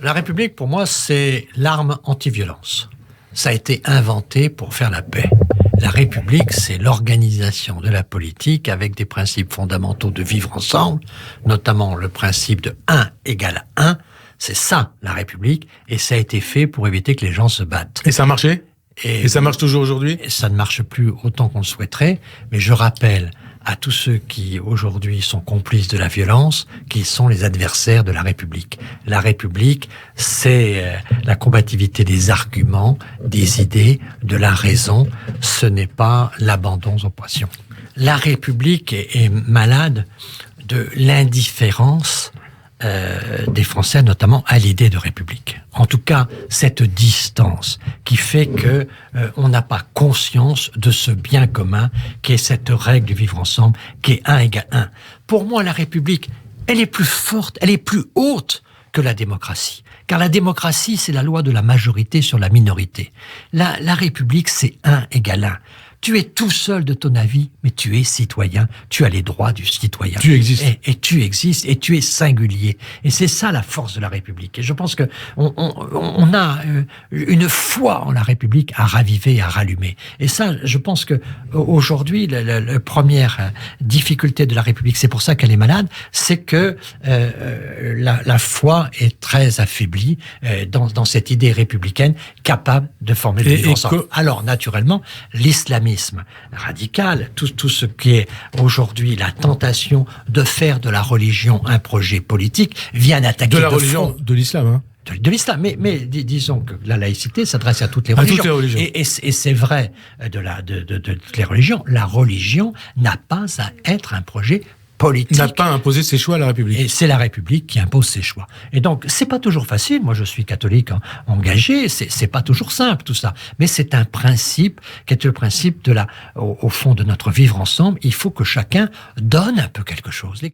La République, pour moi, c'est l'arme anti-violence. Ça a été inventé pour faire la paix. La République, c'est l'organisation de la politique avec des principes fondamentaux de vivre ensemble, notamment le principe de 1 égale 1. C'est ça, la République, et ça a été fait pour éviter que les gens se battent. Et ça a marché ? Et ça marche toujours aujourd'hui ? Ça ne marche plus autant qu'on le souhaiterait, mais je rappelle à tous ceux qui aujourd'hui sont complices de la violence qu'ils sont les adversaires de la République. La République, c'est la combativité des arguments, des idées, de la raison. Ce n'est pas l'abandon aux passions. La République est malade de l'indifférence des Français, notamment à l'idée de République. En tout cas, cette distance qui fait que on n'a pas conscience de ce bien commun qui est cette règle du vivre ensemble, qui est 1 égale 1. Pour moi, la République, elle est plus forte, elle est plus haute que la démocratie. Car la démocratie, c'est la loi de la majorité sur la minorité. La République, c'est 1 égale 1. Tu es tout seul de ton avis, mais tu es citoyen, tu as les droits du citoyen. Tu existes. Et tu existes, et tu es singulier. Et c'est ça la force de la République. Et je pense que on a une foi en la République à raviver, à rallumer. Et ça, je pense que aujourd'hui, la première difficulté de la République, c'est pour ça qu'elle est malade, c'est que la foi est très affaiblie dans cette idée républicaine capable de former le vivre ensemble. Alors, naturellement, l'islamisme radical, tout ce qui est aujourd'hui la tentation de faire de la religion un projet politique, vient attaquer de la religion de l'islam, hein. De l'islam, mais disons que la laïcité s'adresse à toutes les religions. À toutes les religions. Et c'est vrai de toutes les religions. La religion n'a pas à être un projet politique. N'a pas imposé ses choix à la République. Et c'est la République qui impose ses choix. Et donc, c'est pas toujours facile. Moi, je suis catholique engagé. C'est pas toujours simple, tout ça. Mais c'est un principe qui est le principe au fond de notre vivre ensemble. Il faut que chacun donne un peu quelque chose.